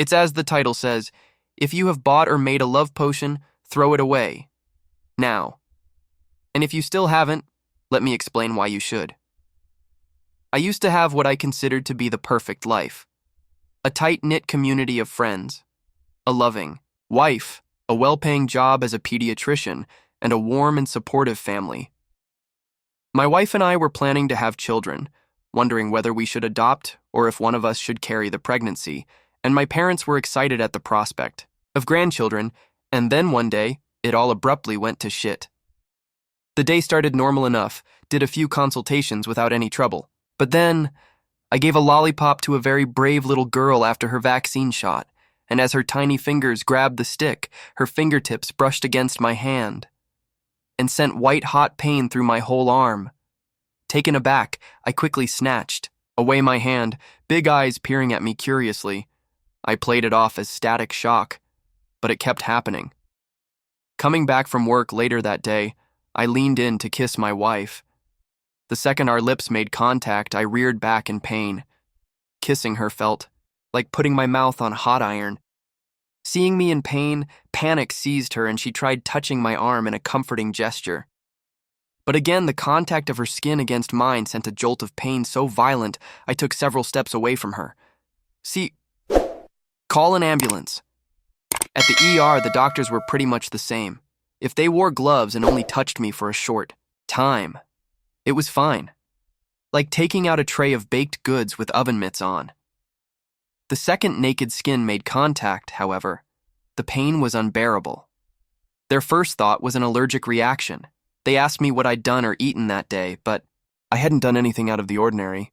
It's as the title says, if you have bought or made a love potion, throw it away. Now. And if you still haven't, let me explain why you should. I used to have what I considered to be the perfect life. A tight-knit community of friends, a loving wife, a well-paying job as a pediatrician, and a warm and supportive family. My wife and I were planning to have children, wondering whether we should adopt or if one of us should carry the pregnancy, and my parents were excited at the prospect of grandchildren, and then one day, it all abruptly went to shit. The day started normal enough, did a few consultations without any trouble, but then I gave a lollipop to a very brave little girl after her vaccine shot, and as her tiny fingers grabbed the stick, her fingertips brushed against my hand and sent white-hot pain through my whole arm. Taken aback, I quickly snatched away my hand, big eyes peering at me curiously. I played it off as static shock, but it kept happening. Coming back from work later that day, I leaned in to kiss my wife. The second our lips made contact, I reared back in pain. Kissing her felt like putting my mouth on hot iron. Seeing me in pain, panic seized her and she tried touching my arm in a comforting gesture. But again, the contact of her skin against mine sent a jolt of pain so violent, I took several steps away from her. See, call an ambulance. At the ER, the doctors were pretty much the same. If they wore gloves and only touched me for a short time, it was fine. Like taking out a tray of baked goods with oven mitts on. The second naked skin made contact, however, the pain was unbearable. Their first thought was an allergic reaction. They asked me what I'd done or eaten that day, but I hadn't done anything out of the ordinary.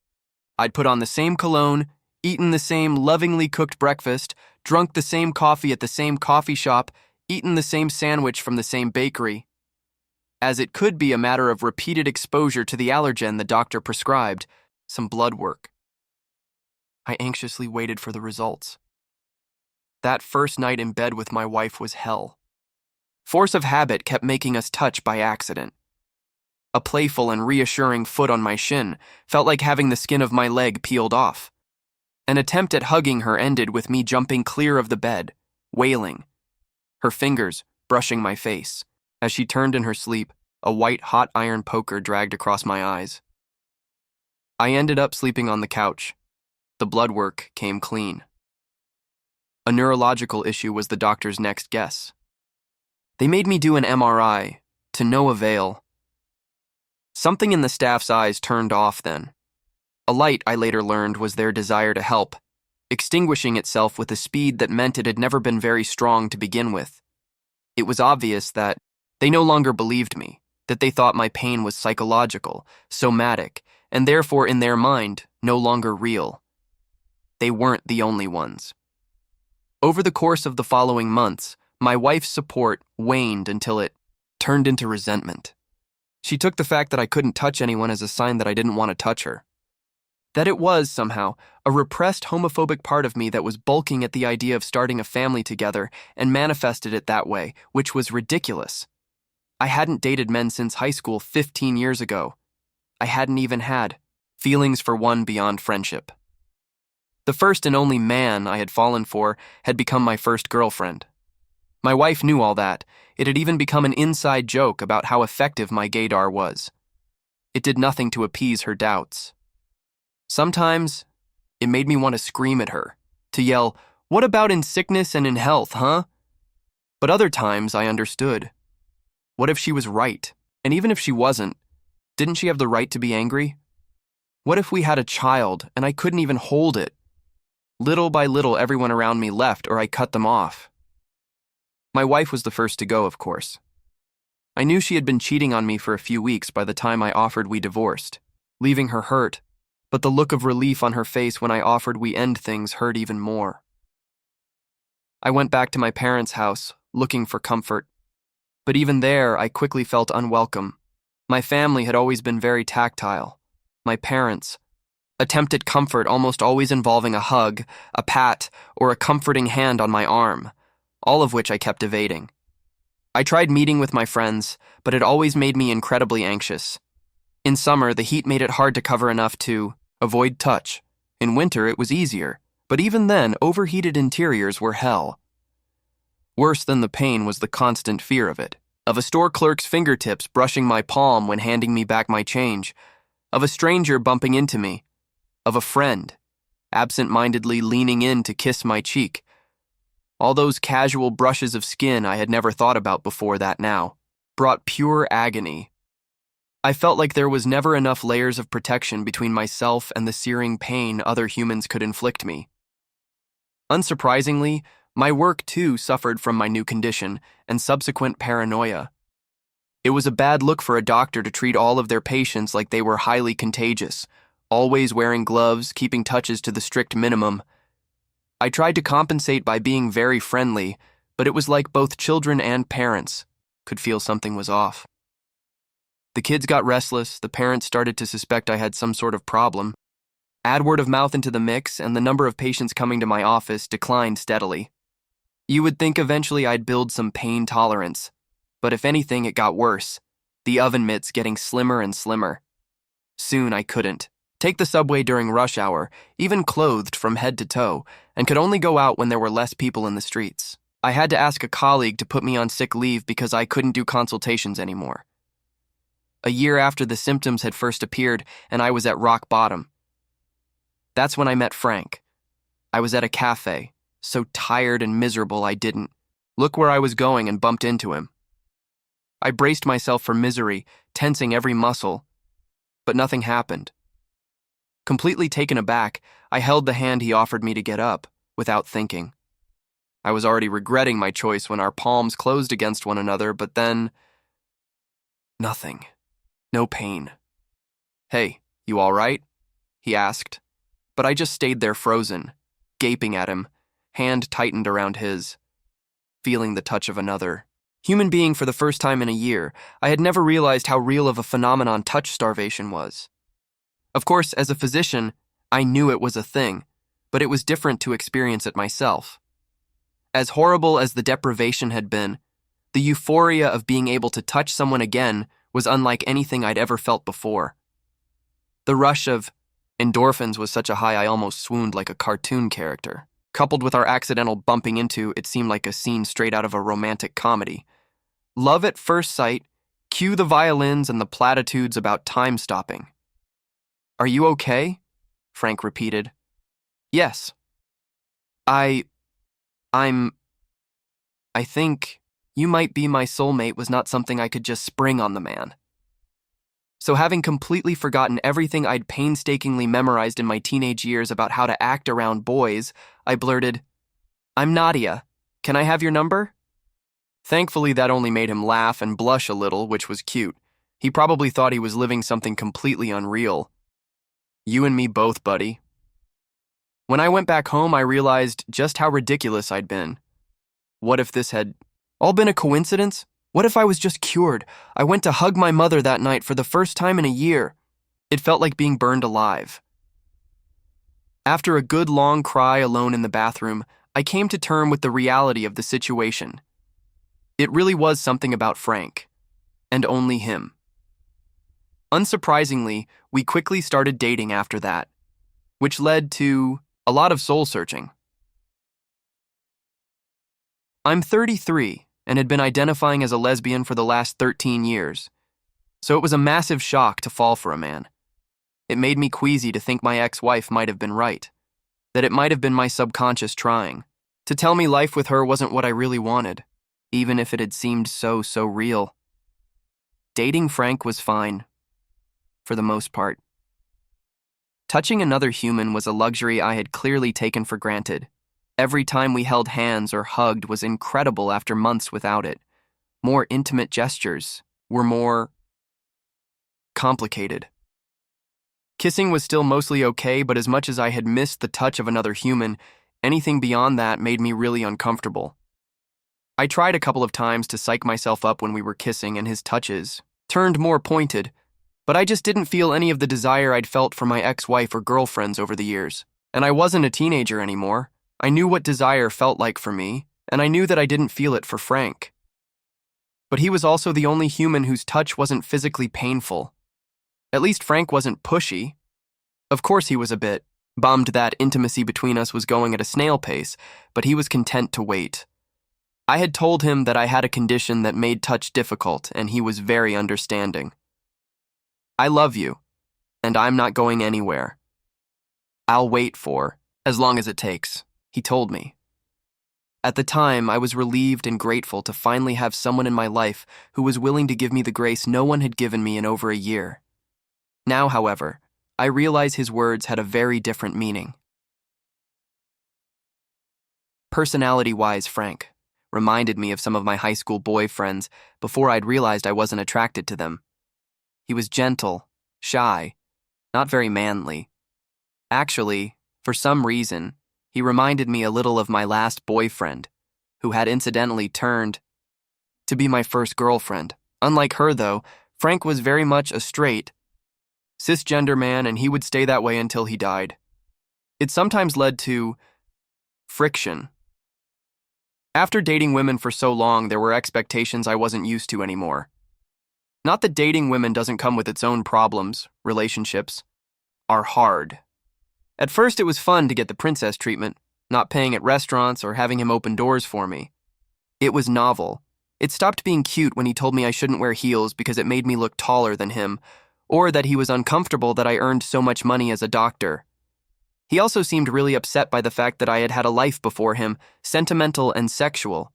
I'd put on the same cologne, eaten the same lovingly cooked breakfast, drunk the same coffee at the same coffee shop, eaten the same sandwich from the same bakery. As it could be a matter of repeated exposure to the allergen the doctor prescribed, some blood work. I anxiously waited for the results. That first night in bed with my wife was hell. Force of habit kept making us touch by accident. A playful and reassuring foot on my shin felt like having the skin of my leg peeled off. An attempt at hugging her ended with me jumping clear of the bed, wailing, her fingers brushing my face. As she turned in her sleep, a white hot iron poker dragged across my eyes. I ended up sleeping on the couch. The blood work came clean. A neurological issue was the doctor's next guess. They made me do an MRI, to no avail. Something in the staff's eyes turned off then. A light, I later learned, was their desire to help, extinguishing itself with a speed that meant it had never been very strong to begin with. It was obvious that they no longer believed me, that they thought my pain was psychological, somatic, and therefore in their mind, no longer real. They weren't the only ones. Over the course of the following months, my wife's support waned until it turned into resentment. She took the fact that I couldn't touch anyone as a sign that I didn't want to touch her. That it was, somehow, a repressed homophobic part of me that was bulking at the idea of starting a family together and manifested it that way, which was ridiculous. I hadn't dated men since high school 15 years ago. I hadn't even had feelings for one beyond friendship. The first and only man I had fallen for had become my first girlfriend. My wife knew all that. It had even become an inside joke about how effective my gaydar was. It did nothing to appease her doubts. Sometimes, it made me want to scream at her, to yell, "What about in sickness and in health, huh?" But other times I understood. What if she was right? And even if she wasn't, didn't she have the right to be angry? What if we had a child and I couldn't even hold it? Little by little, everyone around me left or I cut them off. My wife was the first to go, of course. I knew she had been cheating on me for a few weeks by the time I offered we divorced, leaving her hurt, but the look of relief on her face when I offered we end things hurt even more. I went back to my parents' house, looking for comfort. But even there, I quickly felt unwelcome. My family had always been very tactile. My parents attempted comfort almost always involving a hug, a pat, or a comforting hand on my arm, all of which I kept evading. I tried meeting with my friends, but it always made me incredibly anxious. In summer, the heat made it hard to cover enough to avoid touch. In winter, it was easier, But even then, overheated interiors were hell. Worse than the pain was the constant fear of it. Of a store clerk's fingertips brushing my palm when handing me back my change. Of a stranger bumping into me. Of a friend, absent-mindedly leaning in to kiss my cheek. All those casual brushes of skin I had never thought about before that now brought pure agony. I felt like there was never enough layers of protection between myself and the searing pain other humans could inflict me. Unsurprisingly, my work too suffered from my new condition and subsequent paranoia. It was a bad look for a doctor to treat all of their patients like they were highly contagious, always wearing gloves, keeping touches to the strict minimum. I tried to compensate by being very friendly, but it was like both children and parents could feel something was off. The kids got restless, the parents started to suspect I had some sort of problem. Add word of mouth into the mix, and the number of patients coming to my office declined steadily. You would think eventually I'd build some pain tolerance, but if anything, it got worse, the oven mitts getting slimmer and slimmer. Soon I couldn't take the subway during rush hour, even clothed from head to toe, and could only go out when there were less people in the streets. I had to ask a colleague to put me on sick leave because I couldn't do consultations anymore. A year after the symptoms had first appeared and I was at rock bottom. That's when I met Frank. I was at a cafe, so tired and miserable I didn't look where I was going and bumped into him. I braced myself for misery, tensing every muscle, but nothing happened. Completely taken aback, I held the hand he offered me to get up, without thinking. I was already regretting my choice when our palms closed against one another, but then... nothing. No pain. "Hey, you all right?" he asked, but I just stayed there frozen, gaping at him, hand tightened around his, feeling the touch of another human being for the first time in a year. I had never realized how real of a phenomenon touch starvation was. Of course, as a physician, I knew it was a thing, but it was different to experience it myself. As horrible as the deprivation had been, the euphoria of being able to touch someone again was unlike anything I'd ever felt before. The rush of endorphins was such a high I almost swooned like a cartoon character. Coupled with our accidental bumping into, it seemed like a scene straight out of a romantic comedy. Love at first sight, cue the violins and the platitudes about time stopping. "Are you okay?" Frank repeated. "Yes. I think you might be my soulmate" was not something I could just spring on the man. So having completely forgotten everything I'd painstakingly memorized in my teenage years about how to act around boys, I blurted, "I'm Nadia. Can I have your number?" Thankfully, that only made him laugh and blush a little, which was cute. He probably thought he was living something completely unreal. "You and me both, buddy." When I went back home, I realized just how ridiculous I'd been. What if this had all been a coincidence? What if I was just cured? I went to hug my mother that night for the first time in a year. It felt like being burned alive. After a good long cry alone in the bathroom, I came to terms with the reality of the situation. It really was something about Frank, and only him. Unsurprisingly, we quickly started dating after that, which led to a lot of soul-searching. I'm 33 and had been identifying as a lesbian for the last 13 years, so it was a massive shock to fall for a man. It made me queasy to think my ex-wife might have been right, that it might have been my subconscious trying to tell me life with her wasn't what I really wanted, even if it had seemed so real. Dating Frank was fine, for the most part. Touching another human was a luxury I had clearly taken for granted. Every time we held hands or hugged was incredible after months without it. More intimate gestures were more complicated. Kissing was still mostly okay, but as much as I had missed the touch of another human, anything beyond that made me really uncomfortable. I tried a couple of times to psych myself up when we were kissing and his touches turned more pointed, but I just didn't feel any of the desire I'd felt for my ex-wife or girlfriends over the years. And I wasn't a teenager anymore. I knew what desire felt like for me, and I knew that I didn't feel it for Frank. But he was also the only human whose touch wasn't physically painful. At least Frank wasn't pushy. Of course he was a bit, bummed that intimacy between us was going at a snail pace, but he was content to wait. I had told him that I had a condition that made touch difficult, and he was very understanding. I love you, and I'm not going anywhere. I'll wait for as long as it takes, he told me. At the time, I was relieved and grateful to finally have someone in my life who was willing to give me the grace no one had given me in over a year. Now, however, I realize his words had a very different meaning. Personality-wise, Frank reminded me of some of my high school boyfriends before I'd realized I wasn't attracted to them. He was gentle, shy, not very manly. Actually, for some reason, he reminded me a little of my last boyfriend, who had incidentally turned to be my first girlfriend. Unlike her, though, Frank was very much a straight, cisgender man, and he would stay that way until he died. It sometimes led to friction. After dating women for so long, there were expectations I wasn't used to anymore. Not that dating women doesn't come with its own problems. Relationships are hard. At first, it was fun to get the princess treatment, not paying at restaurants or having him open doors for me. It was novel. It stopped being cute when he told me I shouldn't wear heels because it made me look taller than him, or that he was uncomfortable that I earned so much money as a doctor. He also seemed really upset by the fact that I had had a life before him, sentimental and sexual.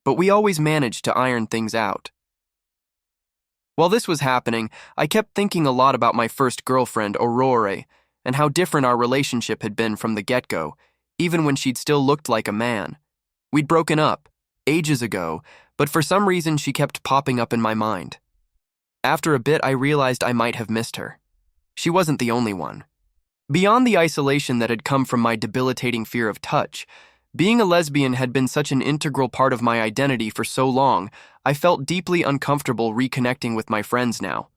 But we always managed to iron things out. While this was happening, I kept thinking a lot about my first girlfriend, Aurora, and how different our relationship had been from the get-go, even when she'd still looked like a man. We'd broken up, ages ago, but for some reason she kept popping up in my mind. After a bit, I realized I might have missed her. She wasn't the only one. Beyond the isolation that had come from my debilitating fear of touch, being a lesbian had been such an integral part of my identity for so long, I felt deeply uncomfortable reconnecting with my friends now.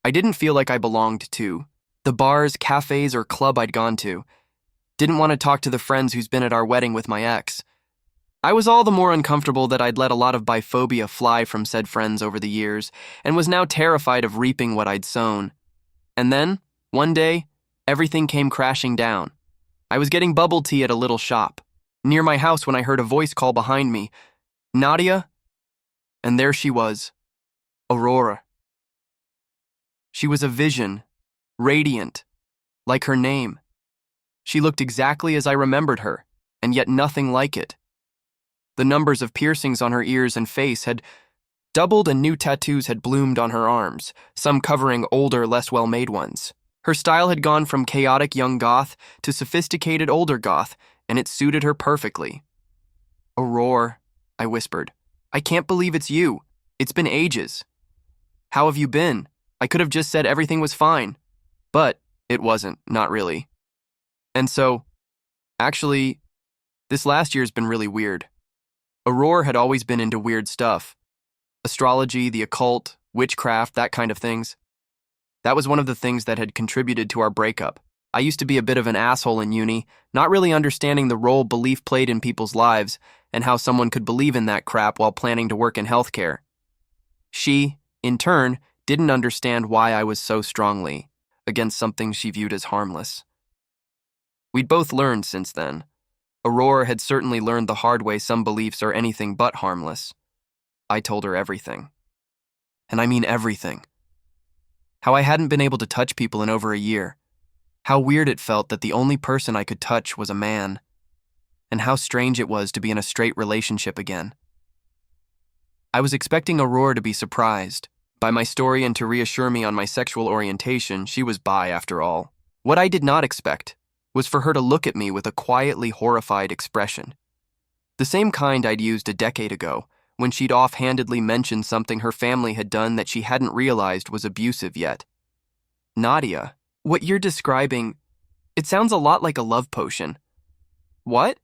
I didn't feel like I belonged to the bars, cafes, or club I'd gone to. Didn't want to talk to the friends who's been at our wedding with my ex. I was all the more uncomfortable that I'd let a lot of biphobia fly from said friends over the years, and was now terrified of reaping what I'd sown. And then, one day, everything came crashing down. I was getting bubble tea at a little shop near my house when I heard a voice call behind me, "Nadia?" And there she was, Aurora. She was a vision, radiant, like her name. She looked exactly as I remembered her, and yet nothing like it. The numbers of piercings on her ears and face had doubled, and new tattoos had bloomed on her arms, some covering older, less well-made ones. Her style had gone from chaotic young goth to sophisticated older goth, and it suited her perfectly. "Aurora," I whispered. "I can't believe it's you. It's been ages. How have you been?" I could have just said everything was fine, but it wasn't, not really. And so, actually, this last year's been really weird. Aurora had always been into weird stuff. Astrology, the occult, witchcraft, that kind of things. That was one of the things that had contributed to our breakup. I used to be a bit of an asshole in uni, not really understanding the role belief played in people's lives and how someone could believe in that crap while planning to work in healthcare. She, in turn, didn't understand why I was so strongly against something she viewed as harmless. We'd both learned since then. Aurora had certainly learned the hard way some beliefs are anything but harmless. I told her everything. And I mean everything. How I hadn't been able to touch people in over a year. How weird it felt that the only person I could touch was a man. And how strange it was to be in a straight relationship again. I was expecting Aurora to be surprised by my story and to reassure me on my sexual orientation. She was bi after all. What I did not expect was for her to look at me with a quietly horrified expression. The same kind I'd used a decade ago, when she'd offhandedly mentioned something her family had done that she hadn't realized was abusive yet. "Nadia, what you're describing, it sounds a lot like a love potion." "What?"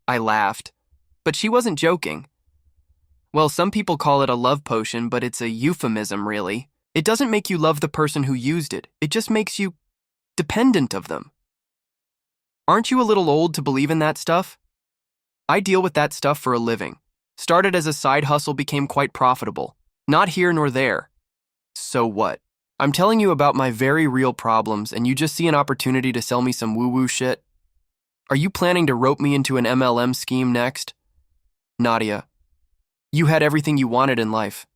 I laughed, but she wasn't joking. "Well, some people call it a love potion, but it's a euphemism, really. It doesn't make you love the person who used it. It just makes you dependent of them. Aren't you a little old to believe in that stuff? I deal with that stuff for a living. Started as a side hustle, became quite profitable. Not here nor there. So what? I'm telling you about my very real problems, and you just see an opportunity to sell me some woo-woo shit? Are you planning to rope me into an MLM scheme next? Nadia, you had everything you wanted in life.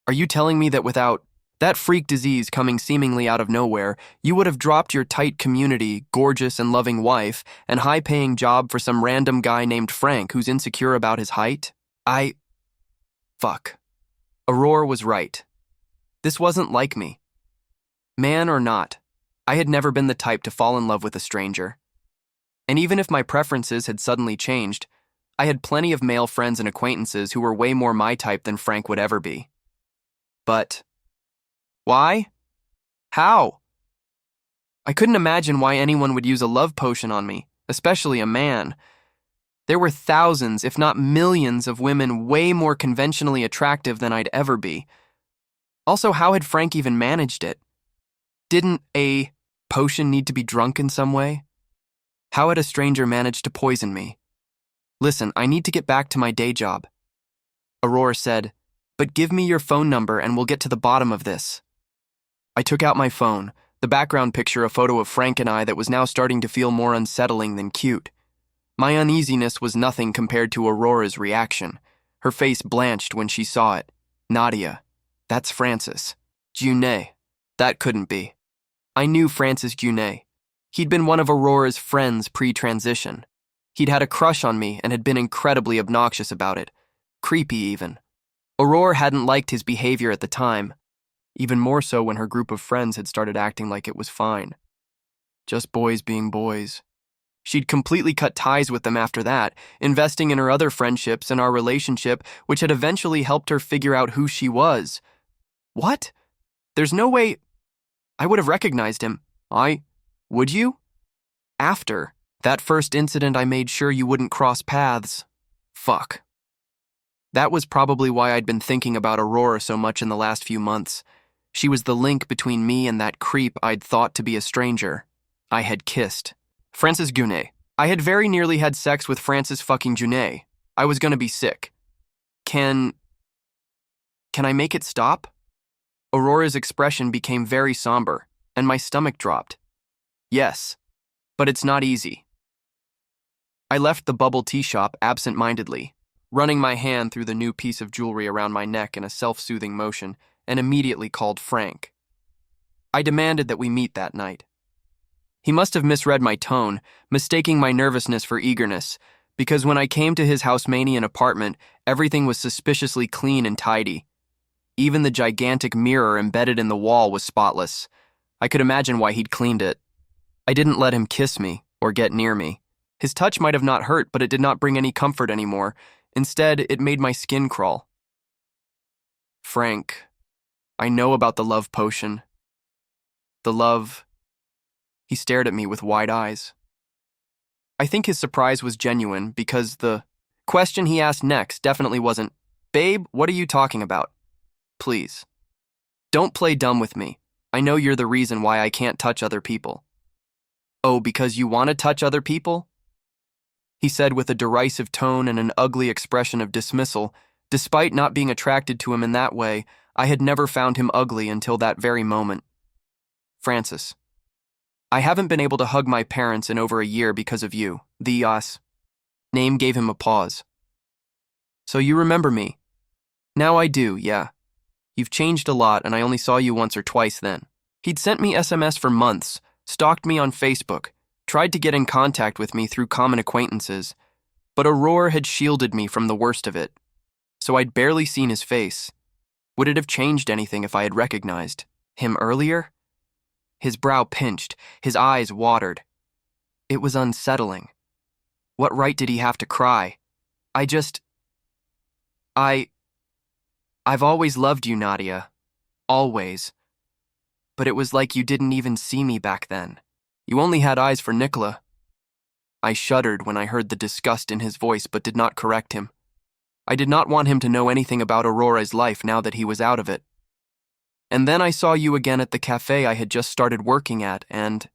Are you telling me that without that freak disease coming seemingly out of nowhere, you would have dropped your tight community, gorgeous and loving wife, and high-paying job for some random guy named Frank who's insecure about his height? Fuck. Aurora was right. This wasn't like me. Man or not, I had never been the type to fall in love with a stranger. And even if my preferences had suddenly changed, I had plenty of male friends and acquaintances who were way more my type than Frank would ever be. But why? How? I couldn't imagine why anyone would use a love potion on me, especially a man. There were thousands, if not millions, of women way more conventionally attractive than I'd ever be. Also, how had Frank even managed it? Didn't a potion need to be drunk in some way? How had a stranger managed to poison me? Listen, I need to get back to my day job. Aurora said, but give me your phone number and we'll get to the bottom of this. I took out my phone, the background picture a photo of Frank and I that was now starting to feel more unsettling than cute. My uneasiness was nothing compared to Aurora's reaction. Her face blanched when she saw it. Nadia, that's Francis. Junet, that couldn't be. I knew Francis Junet. He'd been one of Aurora's friends pre-transition. He'd had a crush on me and had been incredibly obnoxious about it. Creepy even. Aurora hadn't liked his behavior at the time, even more so when her group of friends had started acting like it was fine. Just boys being boys. She'd completely cut ties with them after that, investing in her other friendships and our relationship, which had eventually helped her figure out who she was. What? There's no way I would have recognized him. Would you? After that first incident, I made sure you wouldn't cross paths. Fuck. That was probably why I'd been thinking about Aurora so much in the last few months. She was the link between me and that creep I'd thought to be a stranger. I had kissed. Francis Junet. I had very nearly had sex with Francis fucking Junet. I was gonna be sick. Can I make it stop? Aurora's expression became very somber, and my stomach dropped. Yes, but it's not easy. I left the bubble tea shop absent-mindedly, running my hand through the new piece of jewelry around my neck in a self-soothing motion, and immediately called Frank. I demanded that we meet that night. He must have misread my tone, mistaking my nervousness for eagerness, because when I came to his Housemanian apartment, everything was suspiciously clean and tidy. Even the gigantic mirror embedded in the wall was spotless. I could imagine why he'd cleaned it. I didn't let him kiss me or get near me. His touch might have not hurt, but it did not bring any comfort anymore. Instead, it made my skin crawl. Frank, I know about the love potion. The love... He stared at me with wide eyes. I think his surprise was genuine because the question he asked next definitely wasn't, "Babe, what are you talking about?" Please. Don't play dumb with me. I know you're the reason why I can't touch other people. Oh, because you want to touch other people? He said with a derisive tone and an ugly expression of dismissal. Despite not being attracted to him in that way, I had never found him ugly until that very moment. Francis, I haven't been able to hug my parents in over a year because of you. Name gave him a pause. So you remember me? Now I do, yeah. You've changed a lot, and I only saw you once or twice then. He'd sent me SMS for months, stalked me on Facebook, tried to get in contact with me through common acquaintances, but Aurora had shielded me from the worst of it, so I'd barely seen his face. Would it have changed anything if I had recognized him earlier? His brow pinched, his eyes watered. It was unsettling. What right did he have to cry? I've always loved you, Nadia. Always. But it was like you didn't even see me back then. You only had eyes for Nicola. I shuddered when I heard the disgust in his voice but did not correct him. I did not want him to know anything about Aurora's life now that he was out of it. And then I saw you again at the cafe I had just started working at, and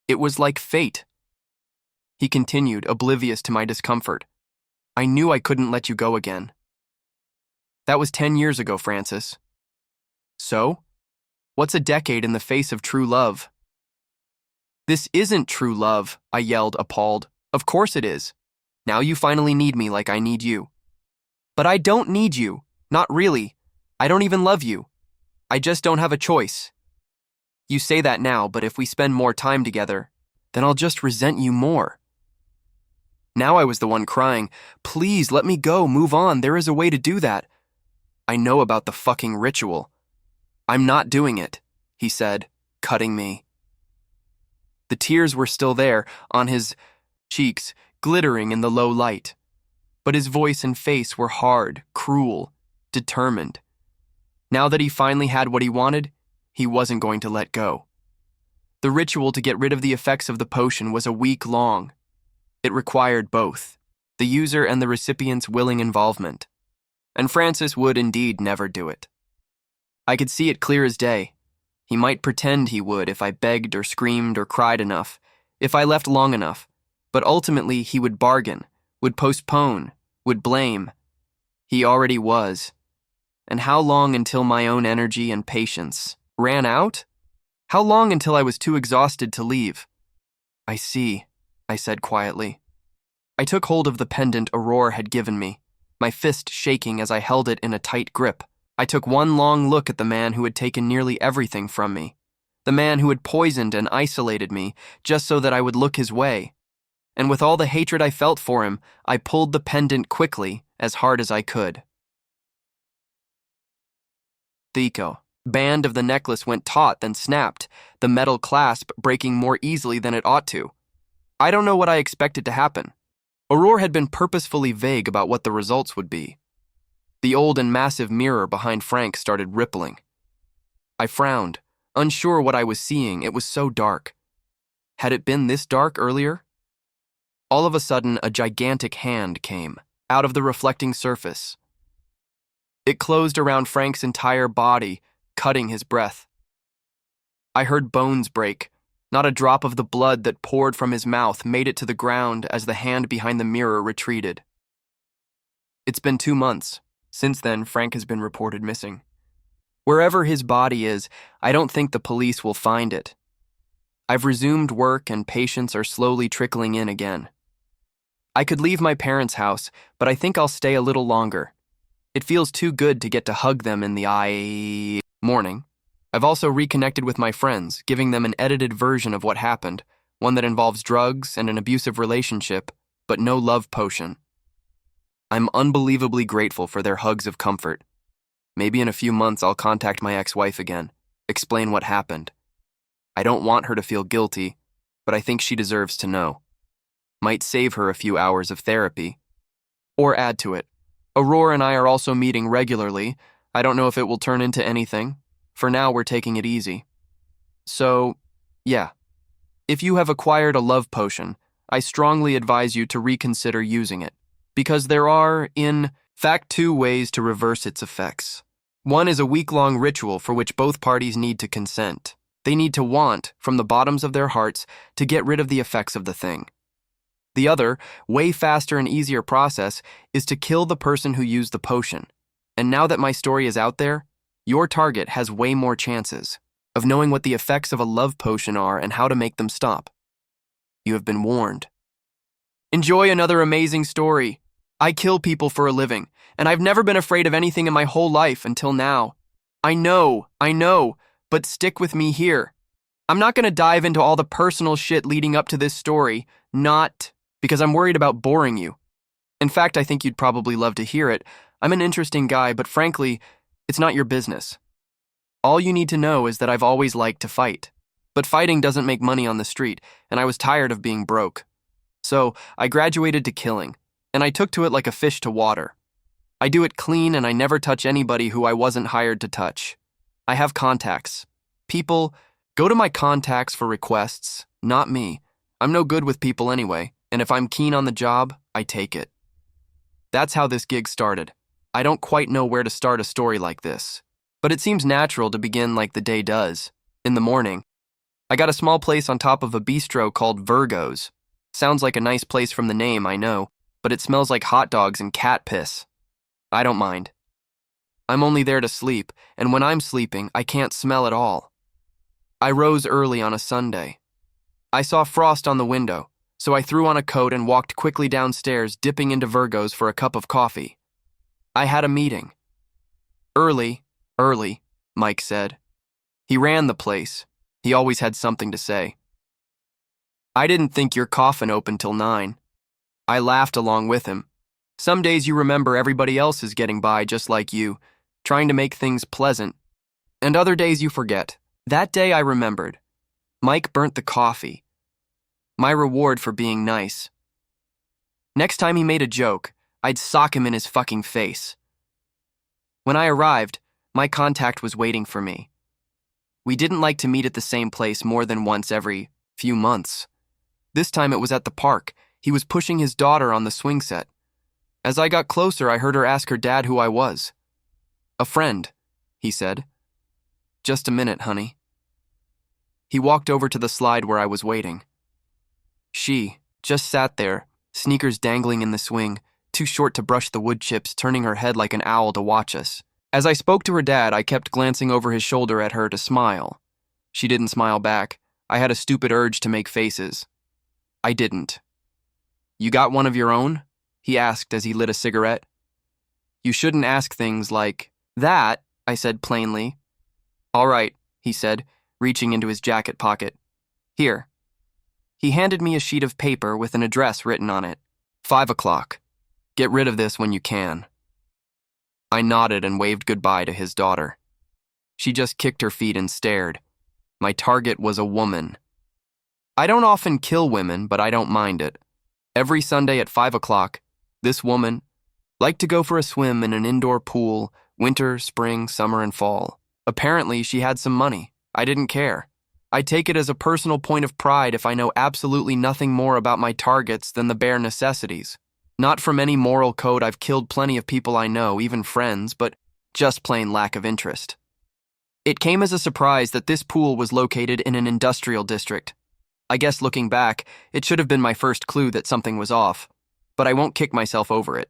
it was like fate. He continued, oblivious to my discomfort. I knew I couldn't let you go again. That was 10 years ago, Francis. So? What's a decade in the face of true love? This isn't true love, I yelled, appalled. Of course it is. Now you finally need me like I need you. But I don't need you. Not really. I don't even love you. I just don't have a choice. You say that now, but if we spend more time together, then I'll just resent you more. Now I was the one crying, please let me go, move on, there is a way to do that. I know about the fucking ritual. I'm not doing it, he said, cutting me. The tears were still there, on his cheeks, glittering in the low light. But his voice and face were hard, cruel, determined. Now that he finally had what he wanted, he wasn't going to let go. The ritual to get rid of the effects of the potion was a week long. It required both, the user and the recipient's willing involvement. And Francis would indeed never do it. I could see it clear as day. He might pretend he would if I begged or screamed or cried enough, if I left long enough, but ultimately he would bargain, would postpone, would blame. He already was. And how long until my own energy and patience ran out? How long until I was too exhausted to leave? I see, I said quietly. I took hold of the pendant Aurora had given me, my fist shaking as I held it in a tight grip. I took one long look at the man who had taken nearly everything from me, the man who had poisoned and isolated me just so that I would look his way. And with all the hatred I felt for him, I pulled the pendant quickly, as hard as I could. The eco-band of the necklace went taut, then snapped, the metal clasp breaking more easily than it ought to. I don't know what I expected to happen. Aurora had been purposefully vague about what the results would be. The old and massive mirror behind Frank started rippling. I frowned, unsure what I was seeing. It was so dark. Had it been this dark earlier? All of a sudden, a gigantic hand came, out of the reflecting surface. It closed around Frank's entire body, cutting his breath. I heard bones break. Not a drop of the blood that poured from his mouth made it to the ground as the hand behind the mirror retreated. It's been 2 months. Since then, Frank has been reported missing. Wherever his body is, I don't think the police will find it. I've resumed work and patients are slowly trickling in again. I could leave my parents' house, but I think I'll stay a little longer. It feels too good to get to hug them in the morning. I've also reconnected with my friends, giving them an edited version of what happened, one that involves drugs and an abusive relationship, but no love potion. I'm unbelievably grateful for their hugs of comfort. Maybe in a few months I'll contact my ex-wife again, explain what happened. I don't want her to feel guilty, but I think she deserves to know. Might save her a few hours of therapy. Or add to it. Aurora and I are also meeting regularly. I don't know if it will turn into anything. For now, we're taking it easy. So, yeah. If you have acquired a love potion, I strongly advise you to reconsider using it, because there are, in fact, 2 ways to reverse its effects. One is a week-long ritual for which both parties need to consent. They need to want, from the bottoms of their hearts, to get rid of the effects of the thing. The other, way faster and easier process, is to kill the person who used the potion. And now that my story is out there, your target has way more chances of knowing what the effects of a love potion are and how to make them stop. You have been warned. Enjoy another amazing story. I kill people for a living, and I've never been afraid of anything in my whole life until now. I know, but stick with me here. I'm not going to dive into all the personal shit leading up to this story, not because I'm worried about boring you. In fact, I think you'd probably love to hear it. I'm an interesting guy, but frankly, it's not your business. All you need to know is that I've always liked to fight. But fighting doesn't make money on the street, and I was tired of being broke. So I graduated to killing, and I took to it like a fish to water. I do it clean, and I never touch anybody who I wasn't hired to touch. I have contacts. People, go to my contacts for requests, not me. I'm no good with people anyway, and if I'm keen on the job, I take it. That's how this gig started. I don't quite know where to start a story like this, but it seems natural to begin like the day does, in the morning. I got a small place on top of a bistro called Virgo's. Sounds like a nice place from the name, I know, but it smells like hot dogs and cat piss. I don't mind. I'm only there to sleep, and when I'm sleeping, I can't smell at all. I rose early on a Sunday. I saw frost on the window, so I threw on a coat and walked quickly downstairs, dipping into Virgo's for a cup of coffee. I had a meeting. Early, Mike said. He ran the place. He always had something to say. I didn't think your coffin opened till 9. I laughed along with him. Some days you remember everybody else is getting by just like you, trying to make things pleasant. And other days you forget. That day I remembered. Mike burnt the coffee. My reward for being nice. Next time he made a joke, I'd sock him in his fucking face. When I arrived, my contact was waiting for me. We didn't like to meet at the same place more than once every few months. This time it was at the park. He was pushing his daughter on the swing set. As I got closer, I heard her ask her dad who I was. A friend, he said. Just a minute, honey. He walked over to the slide where I was waiting. She just sat there, sneakers dangling in the swing, too short to brush the wood chips, turning her head like an owl to watch us. As I spoke to her dad, I kept glancing over his shoulder at her to smile. She didn't smile back. I had a stupid urge to make faces. I didn't. You got one of your own? He asked as he lit a cigarette. You shouldn't ask things like that, I said plainly. All right, he said, reaching into his jacket pocket. Here. He handed me a sheet of paper with an address written on it. 5 o'clock. Get rid of this when you can. I nodded and waved goodbye to his daughter. She just kicked her feet and stared. My target was a woman. I don't often kill women, but I don't mind it. Every Sunday at 5 o'clock, this woman liked to go for a swim in an indoor pool, winter, spring, summer, and fall. Apparently, she had some money. I didn't care. I take it as a personal point of pride if I know absolutely nothing more about my targets than the bare necessities. Not from any moral code. I've killed plenty of people I know, even friends, but just plain lack of interest. It came as a surprise that this pool was located in an industrial district. I guess looking back, it should have been my first clue that something was off, but I won't kick myself over it.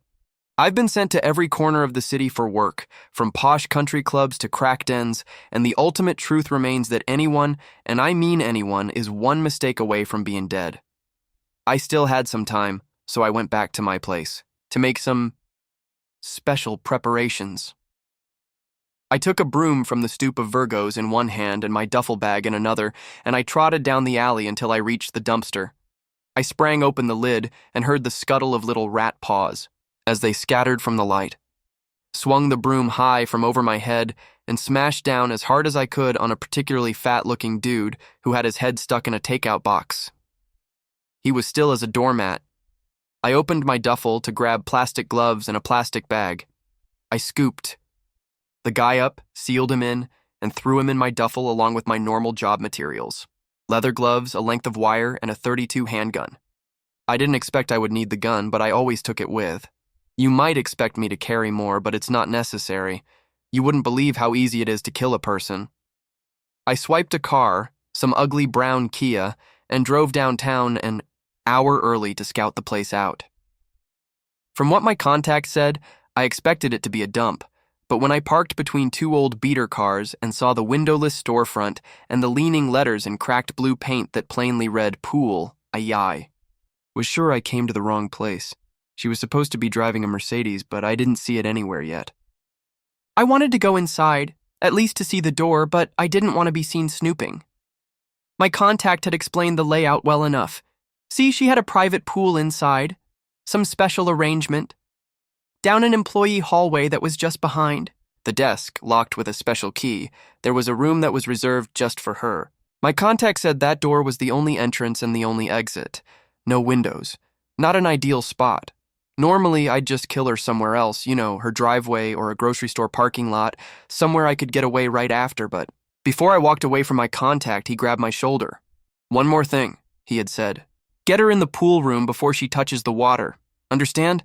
I've been sent to every corner of the city for work, from posh country clubs to crack dens, and the ultimate truth remains that anyone, and I mean anyone, is one mistake away from being dead. I still had some time, so I went back to my place to make some special preparations. I took a broom from the stoop of Virgo's in one hand and my duffel bag in another, and I trotted down the alley until I reached the dumpster. I sprang open the lid and heard the scuttle of little rat paws as they scattered from the light, swung the broom high from over my head, and smashed down as hard as I could on a particularly fat-looking dude who had his head stuck in a takeout box. He was still as a doormat. I opened my duffel to grab plastic gloves and a plastic bag. I scooped the guy up, sealed him in, and threw him in my duffel along with my normal job materials. Leather gloves, a length of wire, and a .32 handgun. I didn't expect I would need the gun, but I always took it with. You might expect me to carry more, but it's not necessary. You wouldn't believe how easy it is to kill a person. I swiped a car, some ugly brown Kia, and drove downtown an hour early to scout the place out. From what my contact said, I expected it to be a dump, but when I parked between two old beater cars and saw the windowless storefront and the leaning letters in cracked blue paint that plainly read pool, I was sure I came to the wrong place. She was supposed to be driving a Mercedes, but I didn't see it anywhere yet. I wanted to go inside, at least to see the door, but I didn't want to be seen snooping. My contact had explained the layout well enough. See, she had a private pool inside, some special arrangement. Down an employee hallway that was just behind the desk, locked with a special key, there was a room that was reserved just for her. My contact said that door was the only entrance and the only exit. No windows. Not an ideal spot. Normally, I'd just kill her somewhere else, her driveway or a grocery store parking lot, somewhere I could get away right after, but before I walked away from my contact, he grabbed my shoulder. One more thing, he had said. Get her in the pool room before she touches the water. Understand?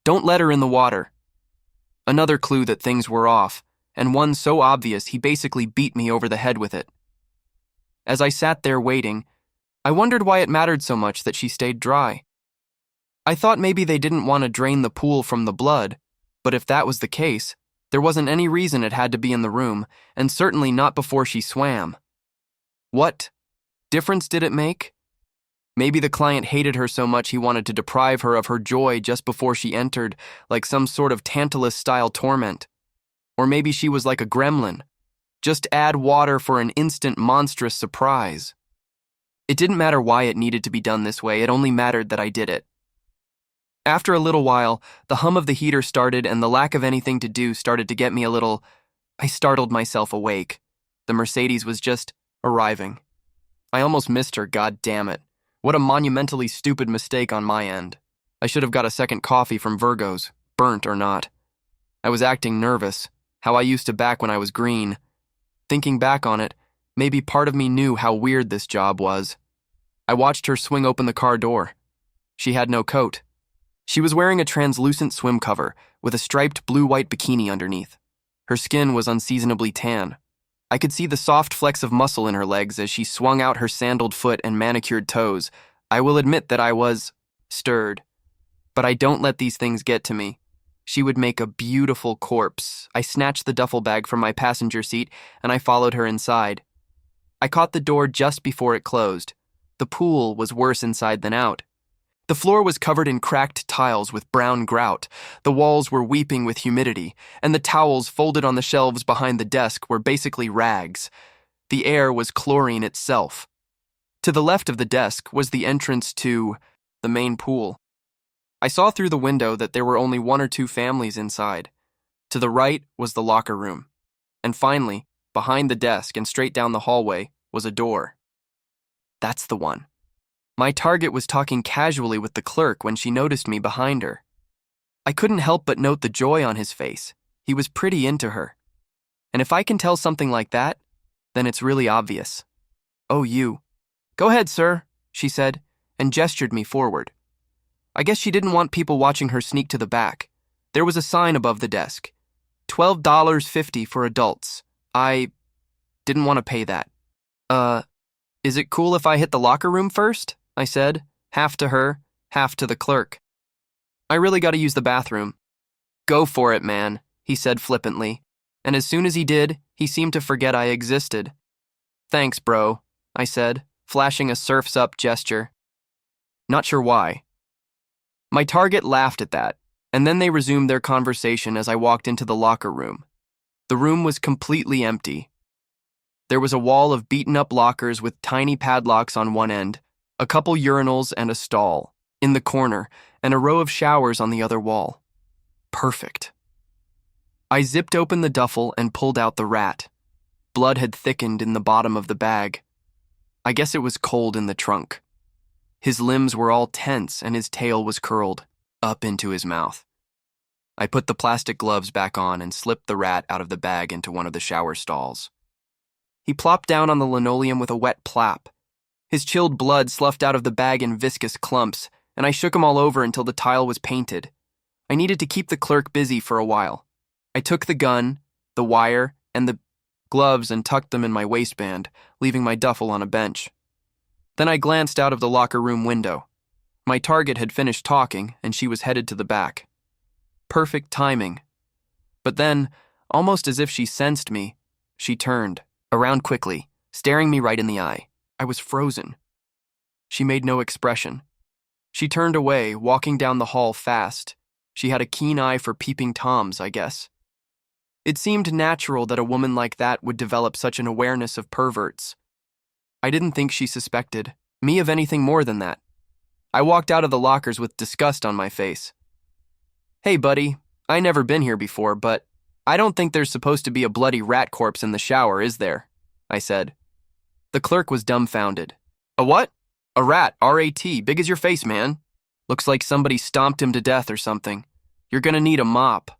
Don't let her in the water. Another clue that things were off, and one so obvious he basically beat me over the head with it. As I sat there waiting, I wondered why it mattered so much that she stayed dry. I thought maybe they didn't want to drain the pool from the blood, but if that was the case, There wasn't any reason it had to be in the room, and certainly not before she swam. What difference did it make? Maybe the client hated her so much he wanted to deprive her of her joy just before she entered, like some sort of Tantalus-style torment. Or maybe she was like a gremlin. Just add water for an instant monstrous surprise. It didn't matter why it needed to be done this way, it only mattered that I did it. After a little while, the hum of the heater started and the lack of anything to do started to get me a little. I startled myself awake. The Mercedes was just arriving. I almost missed her, god damn it. What a monumentally stupid mistake on my end. I should have got a second coffee from Virgo's, burnt or not. I was acting nervous, how I used to back when I was green. Thinking back on it, maybe part of me knew how weird this job was. I watched her swing open the car door. She had no coat. She was wearing a translucent swim cover with a striped blue-white bikini underneath. Her skin was unseasonably tan. I could see the soft flecks of muscle in her legs as she swung out her sandaled foot and manicured toes. I will admit that I was stirred. But I don't let these things get to me. She would make a beautiful corpse. I snatched the duffel bag from my passenger seat and I followed her inside. I caught the door just before it closed. The pool was worse inside than out. The floor was covered in cracked tiles with brown grout, the walls were weeping with humidity, and the towels folded on the shelves behind the desk were basically rags. The air was chlorine itself. To the left of the desk was the entrance to the main pool. I saw through the window that there were only 1 or 2 families inside. To the right was the locker room. And finally, behind the desk and straight down the hallway was a door. That's the one. My target was talking casually with the clerk when she noticed me behind her. I couldn't help but note the joy on his face. He was pretty into her. And if I can tell something like that, then it's really obvious. Oh, you. Go ahead, sir, she said, and gestured me forward. I guess she didn't want people watching her sneak to the back. There was a sign above the desk. $12.50 for adults. I didn't want to pay that. Is it cool if I hit the locker room first? I said, half to her, half to the clerk. I really got to use the bathroom. Go for it, man, he said flippantly, and as soon as he did, he seemed to forget I existed. Thanks, bro, I said, flashing a surf's up gesture. Not sure why. My target laughed at that, and then they resumed their conversation as I walked into the locker room. The room was completely empty. There was a wall of beaten-up lockers with tiny padlocks on one end, a couple urinals and a stall in the corner, and a row of showers on the other wall. Perfect. I zipped open the duffel and pulled out the rat. Blood had thickened in the bottom of the bag. I guess it was cold in the trunk. His limbs were all tense and his tail was curled up into his mouth. I put the plastic gloves back on and slipped the rat out of the bag into one of the shower stalls. He plopped down on the linoleum with a wet plop. His chilled blood sloughed out of the bag in viscous clumps, and I shook him all over until the tile was painted. I needed to keep the clerk busy for a while. I took the gun, the wire, and the gloves and tucked them in my waistband, leaving my duffel on a bench. Then I glanced out of the locker room window. My target had finished talking, and she was headed to the back. Perfect timing. But then, almost as if she sensed me, she turned, around quickly, staring me right in the eye. I was frozen. She made no expression. She turned away, walking down the hall fast. She had a keen eye for peeping toms, I guess. It seemed natural that a woman like that would develop such an awareness of perverts. I didn't think she suspected me of anything more than that. I walked out of the lockers with disgust on my face. Hey, buddy, I never been here before, but I don't think there's supposed to be a bloody rat corpse in the shower, is there? I said. The clerk was dumbfounded. A what? A rat, R-A-T, big as your face, man. Looks like somebody stomped him to death or something. You're gonna need a mop.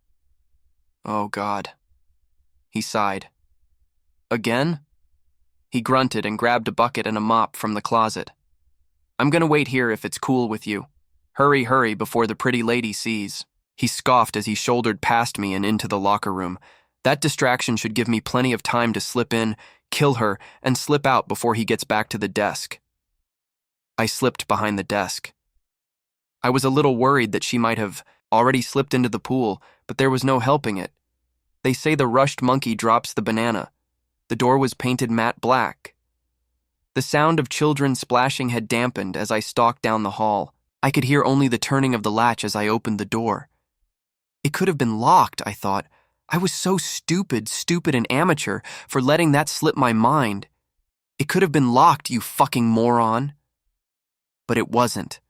Oh, God. He sighed. Again? He grunted and grabbed a bucket and a mop from the closet. I'm gonna wait here if it's cool with you. Hurry, hurry before the pretty lady sees. He scoffed as he shouldered past me and into the locker room. That distraction should give me plenty of time to slip in, kill her, and slip out before he gets back to the desk. I slipped behind the desk. I was a little worried that she might have already slipped into the pool, but there was no helping it. They say the rushed monkey drops the banana. The door was painted matte black. The sound of children splashing had dampened as I stalked down the hall. I could hear only the turning of the latch as I opened the door. It could have been locked, I thought. I was so stupid and amateur for letting that slip my mind. It could have been locked, you fucking moron. But it wasn't.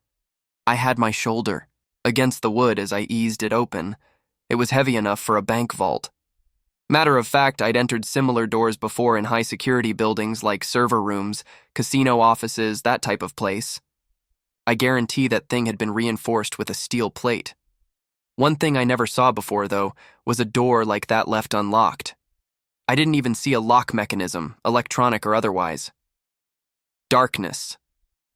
I had my shoulder against the wood as I eased it open. It was heavy enough for a bank vault. Matter of fact, I'd entered similar doors before in high-security buildings like server rooms, casino offices, that type of place. I guarantee that thing had been reinforced with a steel plate. One thing I never saw before, though, was a door like that left unlocked. I didn't even see a lock mechanism, electronic or otherwise. Darkness.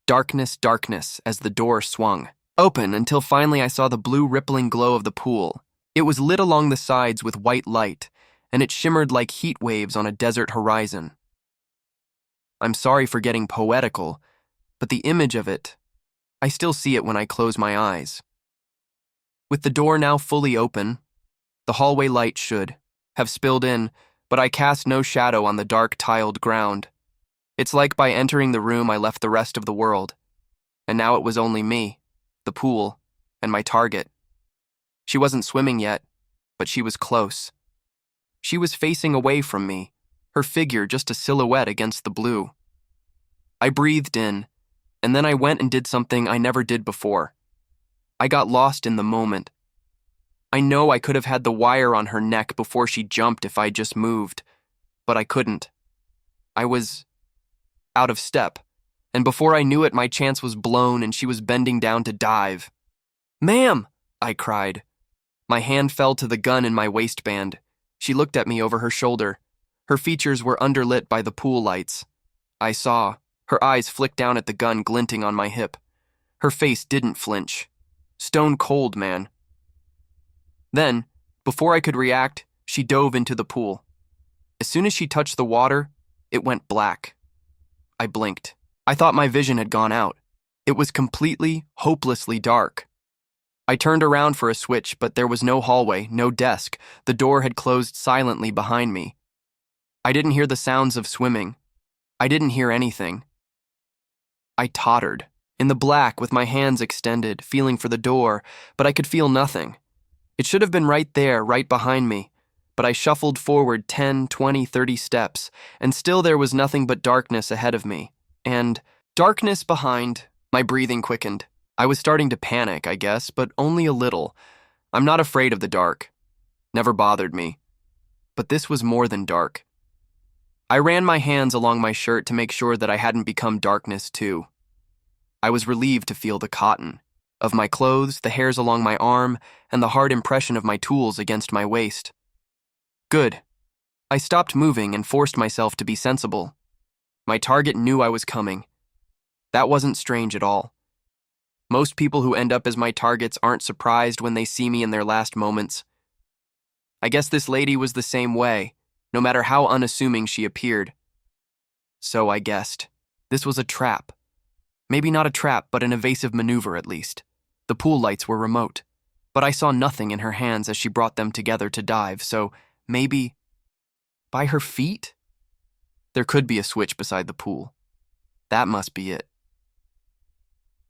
Darkness, as the door swung open until finally I saw the blue rippling glow of the pool. It was lit along the sides with white light, and it shimmered like heat waves on a desert horizon. I'm sorry for getting poetical, but the image of it, I still see it when I close my eyes. With the door now fully open, the hallway light should have spilled in, but I cast no shadow on the dark tiled ground. It's like by entering the room I left the rest of the world, and now it was only me, the pool, and my target. She wasn't swimming yet, but she was close. She was facing away from me, her figure just a silhouette against the blue. I breathed in, and then I went and did something I never did before. I got lost in the moment. I know I could have had the wire on her neck before she jumped if I just moved, but I couldn't. I was out of step, and before I knew it, my chance was blown and she was bending down to dive. "Ma'am!" I cried. My hand fell to the gun in my waistband. She looked at me over her shoulder. Her features were underlit by the pool lights. I saw. Her eyes flicked down at the gun glinting on my hip. Her face didn't flinch. Stone cold, man. Then, before I could react, she dove into the pool. As soon as she touched the water, it went black. I blinked. I thought my vision had gone out. It was completely, hopelessly dark. I turned around for a switch, but there was no hallway, no desk. The door had closed silently behind me. I didn't hear the sounds of swimming. I didn't hear anything. I tottered, in the black with my hands extended, feeling for the door, but I could feel nothing. It should have been right there, right behind me, but I shuffled forward 10, 20, 30 steps, and still there was nothing but darkness ahead of me. And darkness behind. My breathing quickened. I was starting to panic, I guess, but only a little. I'm not afraid of the dark. Never bothered me. But this was more than dark. I ran my hands along my shirt to make sure that I hadn't become darkness too. I was relieved to feel the cotton of my clothes, the hairs along my arm, and the hard impression of my tools against my waist. Good. I stopped moving and forced myself to be sensible. My target knew I was coming. That wasn't strange at all. Most people who end up as my targets aren't surprised when they see me in their last moments. I guess this lady was the same way, no matter how unassuming she appeared. So I guessed. This was a trap. Maybe not a trap, but an evasive maneuver at least. The pool lights were remote, but I saw nothing in her hands as she brought them together to dive, so maybe by her feet? There could be a switch beside the pool. That must be it.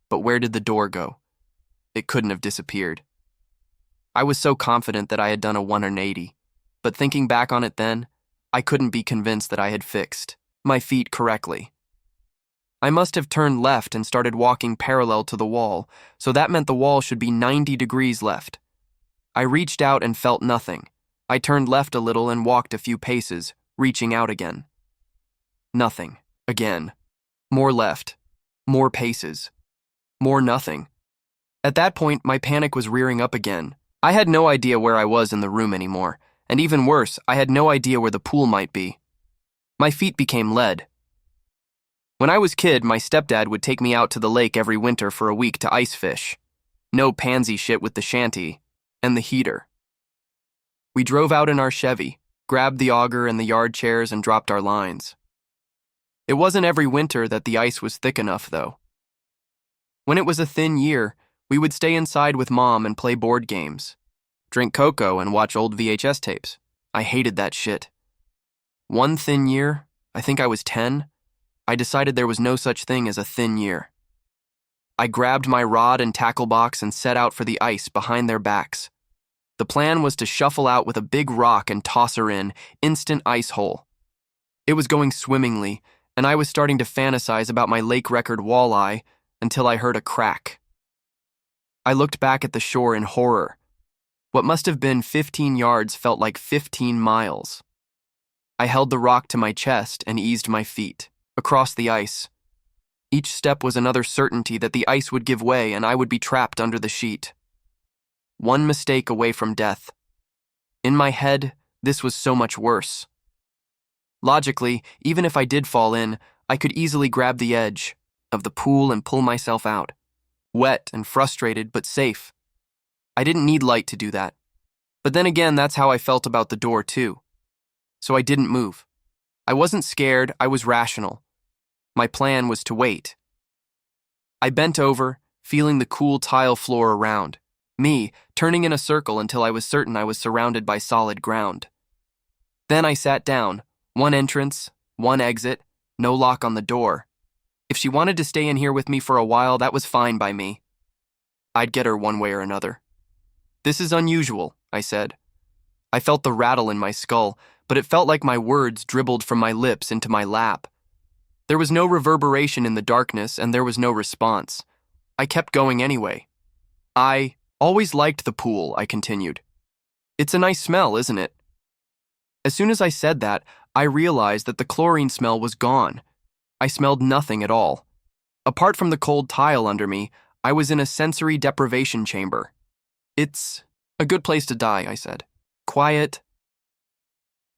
But where did the door go? It couldn't have disappeared. I was so confident that I had done a 180, but thinking back on it then, I couldn't be convinced that I had fixed my feet correctly. I must have turned left and started walking parallel to the wall, so that meant the wall should be 90 degrees left. I reached out and felt nothing. I turned left a little and walked a few paces, reaching out again. Nothing. Again. More left. More paces. More nothing. At that point, my panic was rearing up again. I had no idea where I was in the room anymore, and even worse, I had no idea where the pool might be. My feet became lead. When I was a kid, my stepdad would take me out to the lake every winter for a week to ice fish. No pansy shit with the shanty and the heater. We drove out in our Chevy, grabbed the auger and the yard chairs and dropped our lines. It wasn't every winter that the ice was thick enough, though. When it was a thin year, we would stay inside with Mom and play board games, drink cocoa and watch old VHS tapes. I hated that shit. One thin year, I think I was 10, I decided there was no such thing as a thin year. I grabbed my rod and tackle box and set out for the ice behind their backs. The plan was to shuffle out with a big rock and toss her in, instant ice hole. It was going swimmingly, and I was starting to fantasize about my lake record walleye until I heard a crack. I looked back at the shore in horror. What must have been 15 yards felt like 15 miles. I held the rock to my chest and eased my feet across the ice. Each step was another certainty that the ice would give way and I would be trapped under the sheet. One mistake away from death. In my head, this was so much worse. Logically, even if I did fall in, I could easily grab the edge of the pool and pull myself out. Wet and frustrated, but safe. I didn't need light to do that. But then again, that's how I felt about the door too. So I didn't move. I wasn't scared, I was rational. My plan was to wait. I bent over, feeling the cool tile floor around me, turning in a circle until I was certain I was surrounded by solid ground. Then I sat down, one entrance, one exit, no lock on the door. If she wanted to stay in here with me for a while, that was fine by me. I'd get her one way or another. This is unusual, I said. I felt the rattle in my skull, but it felt like my words dribbled from my lips into my lap. There was no reverberation in the darkness, and there was no response. I kept going anyway. I always liked the pool, I continued. It's a nice smell, isn't it? As soon as I said that, I realized that the chlorine smell was gone. I smelled nothing at all. Apart from the cold tile under me, I was in a sensory deprivation chamber. It's a good place to die, I said. Quiet.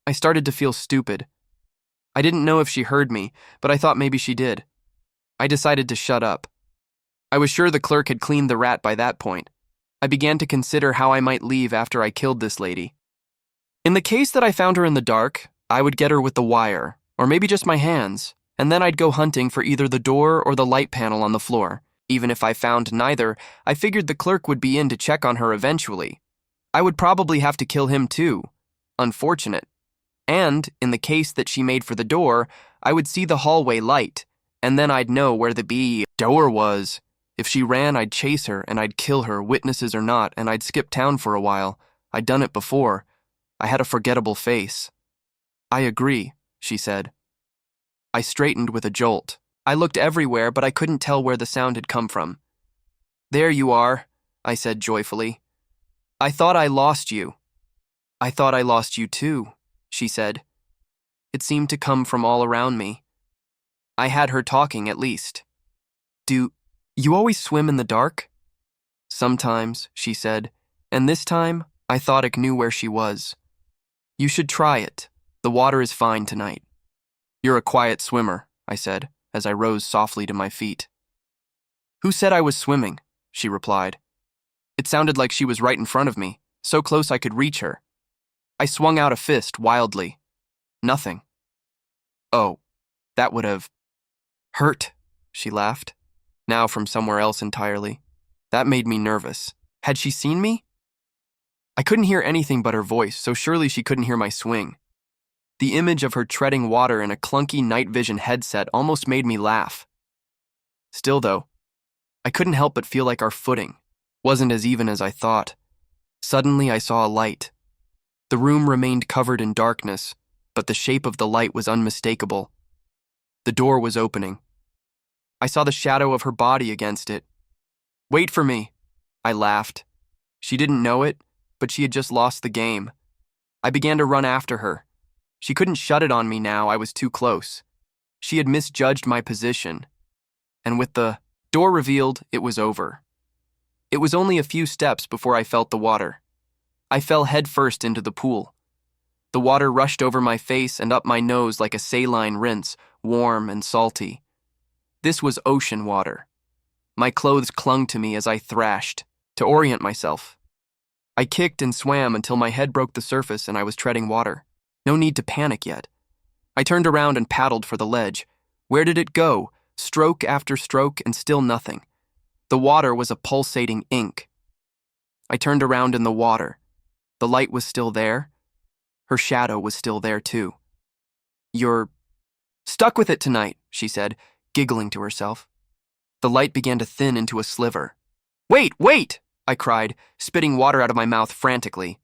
I started to feel stupid. I didn't know if she heard me, but I thought maybe she did. I decided to shut up. I was sure the clerk had cleaned the rat by that point. I began to consider how I might leave after I killed this lady. In the case that I found her in the dark, I would get her with the wire, or maybe just my hands, and then I'd go hunting for either the door or the light panel on the floor. Even if I found neither, I figured the clerk would be in to check on her eventually. I would probably have to kill him too. Unfortunate. And, in the case that she made for the door, I would see the hallway light, and then I'd know where the door was. If she ran, I'd chase her, and I'd kill her, witnesses or not, and I'd skip town for a while. I'd done it before. I had a forgettable face. I agree, she said. I straightened with a jolt. I looked everywhere, but I couldn't tell where the sound had come from. There you are, I said joyfully. I thought I lost you. I thought I lost you too, she said. It seemed to come from all around me. I had her talking, at least. Do you always swim in the dark? Sometimes, she said, and this time I thought I knew where she was. You should try it. The water is fine tonight. You're a quiet swimmer, I said, as I rose softly to my feet. Who said I was swimming? She replied. It sounded like she was right in front of me, so close I could reach her. I swung out a fist wildly. Nothing. Oh, that would have hurt, she laughed, now from somewhere else entirely. That made me nervous. Had she seen me? I couldn't hear anything but her voice, so surely she couldn't hear my swing. The image of her treading water in a clunky night vision headset almost made me laugh. Still, though, I couldn't help but feel like our footing wasn't as even as I thought. Suddenly, I saw a light. The room remained covered in darkness, but the shape of the light was unmistakable. The door was opening. I saw the shadow of her body against it. Wait for me, I laughed. She didn't know it, but she had just lost the game. I began to run after her. She couldn't shut it on me now, I was too close. She had misjudged my position. And with the door revealed, it was over. It was only a few steps before I felt the water. I fell headfirst into the pool. The water rushed over my face and up my nose like a saline rinse, warm and salty. This was ocean water. My clothes clung to me as I thrashed, to orient myself. I kicked and swam until my head broke the surface and I was treading water. No need to panic yet. I turned around and paddled for the ledge. Where did it go? Stroke after stroke and still nothing. The water was a pulsating ink. I turned around in the water. The light was still there. Her shadow was still there, too. "You're stuck with it tonight," she said, giggling to herself. The light began to thin into a sliver. "Wait, wait!" I cried, spitting water out of my mouth frantically.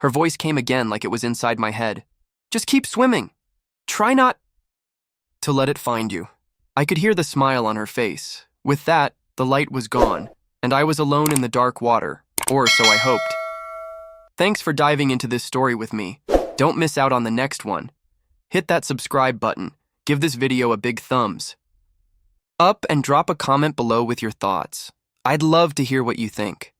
Her voice came again like it was inside my head. "Just keep swimming. Try not to let it find you." I could hear the smile on her face. With that, the light was gone, and I was alone in the dark water, or so I hoped. Thanks for diving into this story with me. Don't miss out on the next one. Hit that subscribe button, give this video a big thumbs up, and drop a comment below with your thoughts. I'd love to hear what you think.